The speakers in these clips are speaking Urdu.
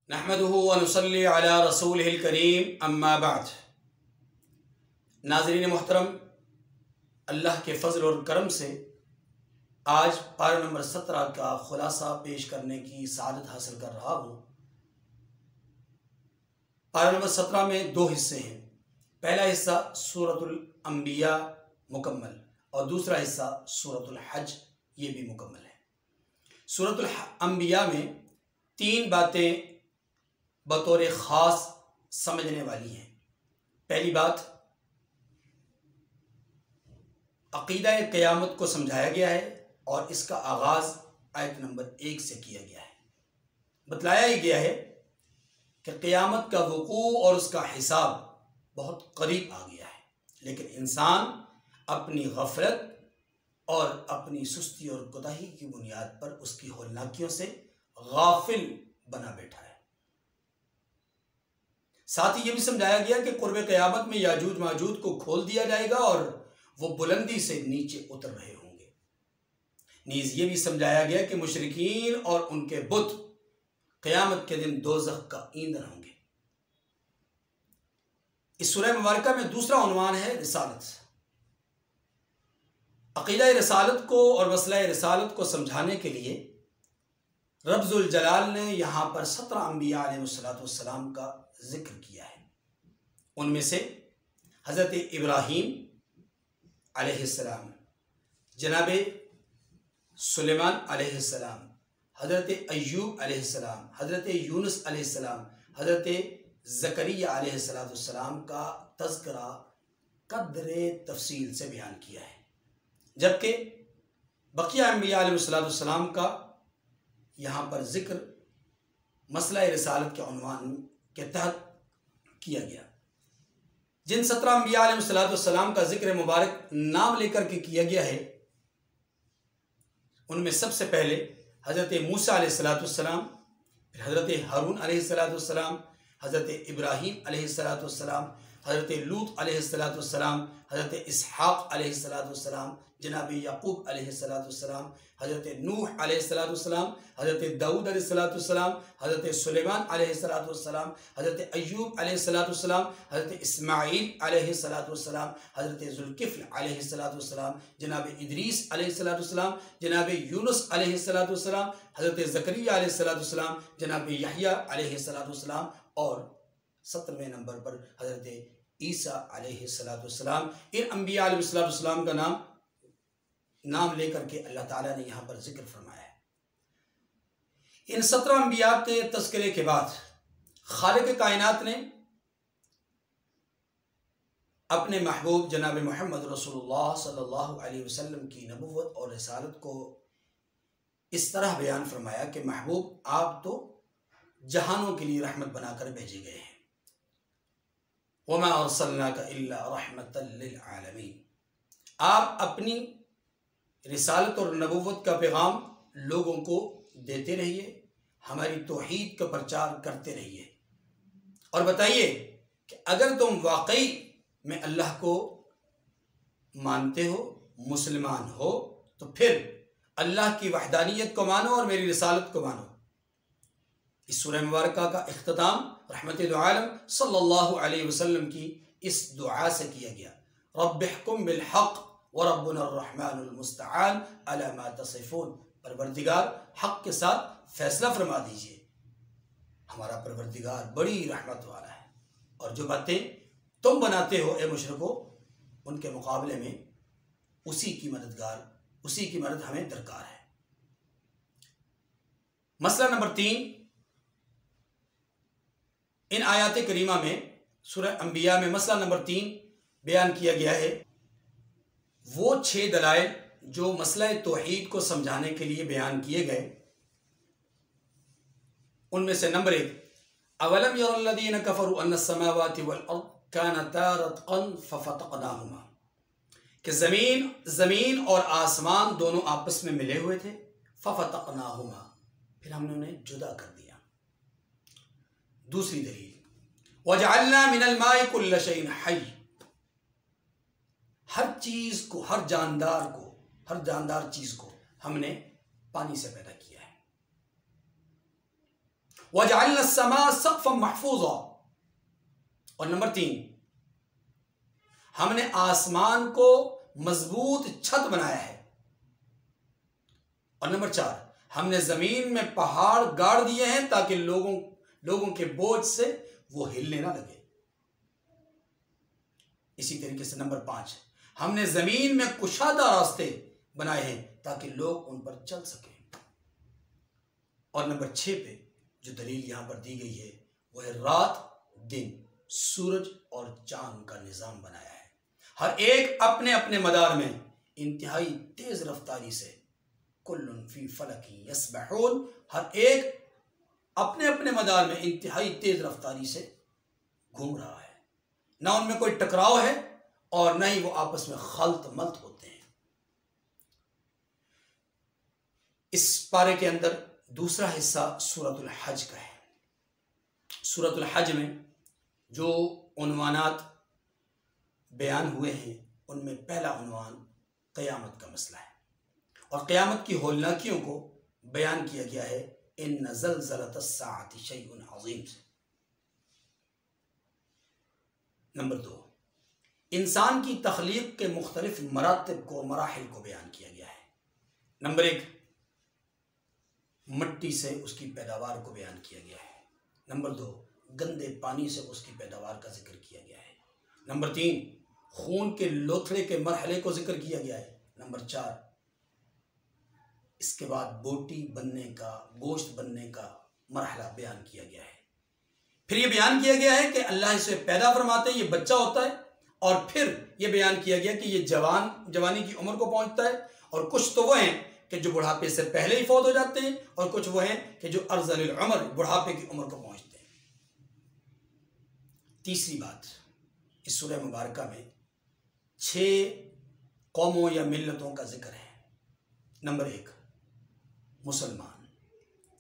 نحمده ونصلي على رسوله الکریم اما بعد۔ ناظرین محترم، اللہ کے فضل اور کرم سے آج پارہ نمبر 17 کا خلاصہ پیش کرنے کی سعادت حاصل کر رہا ہوں۔ پارہ نمبر 17 میں 2 حصے ہیں۔ پہلا حصہ سورۃ الانبیاء مکمل اور دوسرا حصہ سورۃ الحج، یہ بھی مکمل ہے۔ سورۃ الانبیاء میں 3 باتیں بطور خاص سمجھنے والی ہیں۔ پہلی بات، عقیدہ قیامت کو سمجھایا گیا ہے اور اس کا آغاز آیت نمبر 1 سے کیا گیا ہے۔ بتلایا ہی گیا ہے کہ قیامت کا وقوع اور اس کا حساب بہت قریب آ گیا ہے، لیکن انسان اپنی غفلت اور اپنی سستی اور کوتاہی کی بنیاد پر اس کی ہولناکیوں سے غافل بنا بیٹھا ہے۔ ساتھ ہی یہ بھی سمجھایا گیا کہ قرب قیامت میں یاجوج ماجوج کو کھول دیا جائے گا اور وہ بلندی سے نیچے اتر رہے ہوں گے۔ نیز یہ بھی سمجھایا گیا کہ مشرکین اور ان کے بت قیامت کے دن دوزخ کا ایندھن ہوں گے۔ اس سورہ مبارکہ میں دوسرا عنوان ہے رسالت۔ عقیدہ رسالت کو اور مسئلہ رسالت کو سمجھانے کے لیے رب ذوالجلال نے یہاں پر 17 انبیاء علیہ السلام کا ذکر کیا ہے۔ ان میں سے حضرت ابراہیم علیہ السلام، جناب سلیمان علیہ السلام، حضرت ایوب علیہ السلام، حضرت یونس علیہ السلام، حضرت زکریا علیہ السلام کا تذکرہ قدر تفصیل سے بیان کیا ہے، جبکہ بقیہ انبیاء علیہ السلام کا یہاں پر ذکر مسئلہ رسالت کے عنوان کے تحت کیا گیا۔ جن 17 انبیاء علیہ السلام کا ذکر مبارک نام لے کر کے کیا گیا ہے، ان میں سب سے پہلے حضرت موسیٰ علیہ السلام، پھر حضرت ہارون علیہ السلام، حضرت ابراہیم علیہ السلام، حضرت لوط علیہ السلام، حضرت اسحاق علیہ السلام، جناب یعقوب علیہ السلام، حضرت نوح علیہ السلام، حضرت داؤد علیہ السلام، حضرت سلیمان علیہ السلام، حضرت ایوب علیہ السلام، حضرت اسماعیل علیہ السلام، حضرت ذوالکفل علیہ السلام، جناب ادریس علیہ السلام، جناب یونس علیہ السلام، حضرت زکریا علیہ السلام، جناب یحییٰ علیہ السلام، اور 17ویں نمبر پر حضرت عیسیٰ علیہ السلام۔ ان انبیاء علیہ السلام کا نام لے کر کے اللہ تعالیٰ نے یہاں پر ذکر فرمایا ہے۔ ان 17 انبیاء کے تذکرے کے بعد خالق کائنات نے اپنے محبوب جناب محمد رسول اللہ صلی اللہ علیہ وسلم کی نبوت اور رسالت کو اس طرح بیان فرمایا کہ محبوب، آپ تو جہانوں کے لیے رحمت بنا کر بھیجے گئے ہیں۔ وَمَا أَرْسَلْنَاكَ إِلَّا رَحْمَةً لِلْعَالَمِينَ، آپ اپنی رسالت اور نبوت کا پیغام لوگوں کو دیتے رہیے، ہماری توحید کا پرچار کرتے رہیے، اور بتائیے کہ اگر تم واقعی میں اللہ کو مانتے ہو، مسلمان ہو، تو پھر اللہ کی وحدانیت کو مانو اور میری رسالت کو مانو۔ اس سورہ مبارکہ کا اختتام رحمت دو عالم صلی اللہ علیہ وسلم کی اس دعا سے کیا گیا، رب احکم بالحق وربنا الرحمن المستعان علی ما تصفون، پروردگار حق کے ساتھ فیصلہ فرما دیجئے، ہمارا پروردگار بڑی رحمت والا ہے، اور جو باتیں تم بناتے ہو اے مشرکو، ان کے مقابلے میں اسی کی مدد ہمیں درکار ہے۔ مسئلہ نمبر 3، ان آیات کریمہ میں سورہ انبیاء میں مسئلہ نمبر 3 بیان کیا گیا ہے، وہ 6 دلائل جو مسئلہ توحید کو سمجھانے کے لیے بیان کیے گئے۔ ان میں سے نمبر 1، اولم یر الذین کفروا ان السماوات والارض کانتا رتقا ففتقناہما، کہ زمین اور آسمان دونوں آپس میں ملے ہوئے تھے، ففتقناہما، پھر ہم نے انہیں جدا کر دیا۔ دوسری دلیل، وجعلنا من الماء كل شيء حي، ہر چیز کو، ہر جاندار چیز کو ہم نے پانی سے پیدا کیا ہے۔ وَجَعَلْنَا السَّمَاءَ سَقْفًا مَحْفُوظًا، اور نمبر 3 ہم نے آسمان کو مضبوط چھت بنایا ہے، اور نمبر 4 ہم نے زمین میں پہاڑ گاڑ دیے ہیں تاکہ لوگوں کے بوجھ سے وہ ہلنے نہ لگے۔ اسی طریقے سے نمبر 5 ہم نے زمین میں کشادہ راستے بنائے ہیں تاکہ لوگ ان پر چل سکیں۔ اور نمبر 6 پہ جو دلیل یہاں پر دی گئی ہے وہ ہے رات دن، سورج اور چاند کا نظام بنایا ہے، ہر ایک اپنے اپنے مدار میں انتہائی تیز رفتاری سے، کل فی فلک یسبحون، ہر ایک اپنے اپنے مدار میں انتہائی تیز رفتاری سے گھوم رہا ہے، نہ ان میں کوئی ٹکراؤ ہے اور نہ ہی وہ آپس میں خلط ملط ہوتے ہیں۔ اس پارے کے اندر دوسرا حصہ سورۃ الحج کا ہے۔ سورۃ الحج میں جو عنوانات بیان ہوئے ہیں ان میں پہلا عنوان قیامت کا مسئلہ ہے، اور قیامت کی ہولناکیوں کو بیان کیا گیا ہے ان زلزلۃ الساعۃ شیء عظیم سے۔ نمبر 2 انسان کی تخلیق کے مختلف مراتب کو، مراحل کو بیان کیا گیا ہے۔ نمبر 1 مٹی سے اس کی پیداوار کو بیان کیا گیا ہے۔ نمبر 2 گندے پانی سے اس کی پیداوار کا ذکر کیا گیا ہے۔ نمبر 3 خون کے لوتھڑے کے مرحلے کو ذکر کیا گیا ہے۔ نمبر 4 اس کے بعد بوٹی بننے کا، گوشت بننے کا مرحلہ بیان کیا گیا ہے۔ پھر یہ بیان کیا گیا ہے کہ اللہ اسے پیدا فرماتے ہیں، یہ بچہ ہوتا ہے، اور پھر یہ بیان کیا گیا کہ یہ جوانی کی عمر کو پہنچتا ہے، اور کچھ تو وہ ہیں کہ جو بڑھاپے سے پہلے ہی فوت ہو جاتے ہیں، اور کچھ وہ ہیں کہ جو ارذل العمر، بڑھاپے کی عمر کو پہنچتے ہیں۔ تیسری بات، اس سورہ مبارکہ میں 6 قوموں یا ملتوں کا ذکر ہے۔ نمبر 1 مسلمان،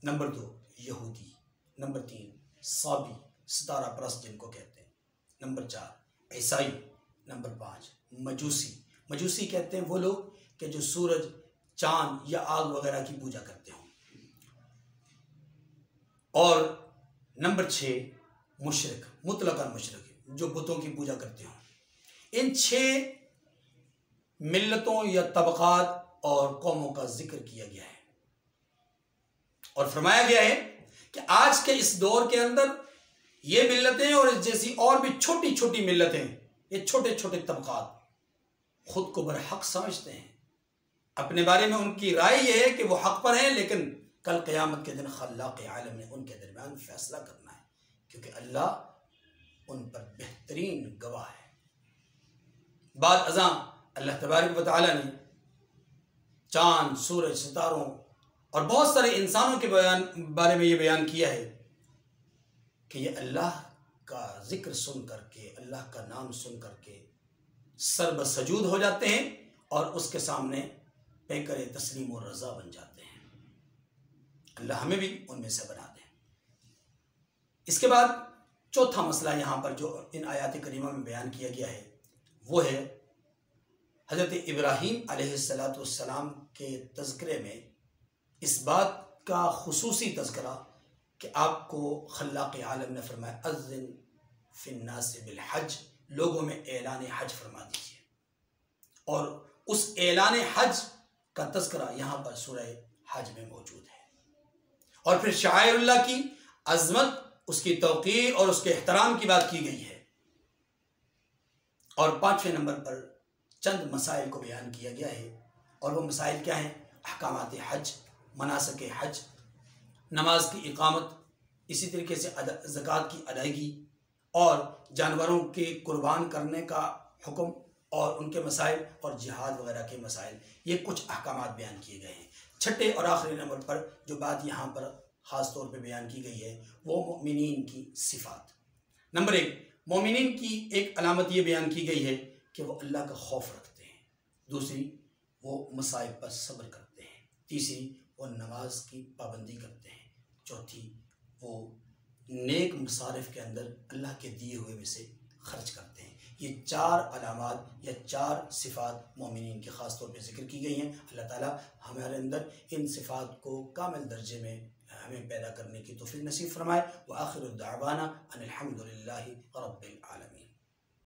نمبر 2 یہودی، نمبر 3 صابی، ستارہ پرست جن کو کہتے ہیں، نمبر 4 عیسائی، نمبر 5 مجوسی۔ مجوسی کہتے ہیں وہ لوگ کہ جو سورج، چاند یا آگ وغیرہ کی پوجا کرتے ہوں، اور نمبر 6 مشرک، مطلقاً مشرک، جو بتوں کی پوجا کرتے ہوں۔ ان 6 ملتوں یا طبقات اور قوموں کا ذکر کیا گیا ہے، اور فرمایا گیا ہے کہ آج کے اس دور کے اندر یہ ملتیں اور اس جیسی اور بھی چھوٹی چھوٹی ملتیں، یہ چھوٹے چھوٹے طبقات خود کو برحق سمجھتے ہیں، اپنے بارے میں ان کی رائے یہ ہے کہ وہ حق پر ہیں، لیکن کل قیامت کے دن خلاق عالم نے ان کے درمیان فیصلہ کرنا ہے، کیونکہ اللہ ان پر بہترین گواہ ہے۔ بعد ازاں اللہ تبارک و تعالی نے چاند، سورج، ستاروں اور بہت سارے انسانوں کے بارے میں یہ بیان کیا ہے کہ یہ اللہ کا ذکر سن کر کے، اللہ کا نام سن کر کے سر بسجود ہو جاتے ہیں اور اس کے سامنے پیکر تسلیم و رضا بن جاتے ہیں۔ اللہ ہمیں بھی ان میں سے بنا دیں۔ اس کے بعد چوتھا مسئلہ یہاں پر جو ان آیات کریمہ میں بیان کیا گیا ہے وہ ہے حضرت ابراہیم علیہ السلام کے تذکرے میں اس بات کا خصوصی تذکرہ کہ آپ کو خلاق عالم نے فرمایا اذن فی الناس بالحج، لوگوں میں اعلان حج فرما دیجیے، اور اس اعلان حج کا تذکرہ یہاں پر سورہ حج میں موجود ہے۔ اور پھر شعائر اللہ کی عظمت، اس کی توقیر اور اس کے احترام کی بات کی گئی ہے، اور 5ویں نمبر پر چند مسائل کو بیان کیا گیا ہے، اور وہ مسائل کیا ہیں؟ احکامات حج، مناسک حج، نماز کی اقامت، اسی طریقے سے زکوٰۃ کی ادائیگی، اور جانوروں کے قربان کرنے کا حکم اور ان کے مسائل، اور جہاد وغیرہ کے مسائل، یہ کچھ احکامات بیان کیے گئے ہیں۔ چھٹے اور آخری نمبر پر جو بات یہاں پر خاص طور پہ بیان کی گئی ہے وہ مومنین کی صفات۔ نمبر 1 مومنین کی ایک علامت یہ بیان کی گئی ہے کہ وہ اللہ کا خوف رکھتے ہیں، دوسری وہ مصائب پر صبر کرتے ہیں، تیسری وہ نماز کی پابندی کرتے ہیں، چوتھی وہ نیک مصارف کے اندر اللہ کے دیے ہوئے میں سے خرچ کرتے ہیں۔ یہ 4 علامات یا 4 صفات مومنین کے خاص طور پہ ذکر کی گئی ہیں۔ اللہ تعالیٰ ہمارے اندر ان صفات کو کامل درجے میں ہمیں پیدا کرنے کی توفیق نصیب فرمائے۔ وآخر الدعوانا ان الحمد للہ رب العالمین۔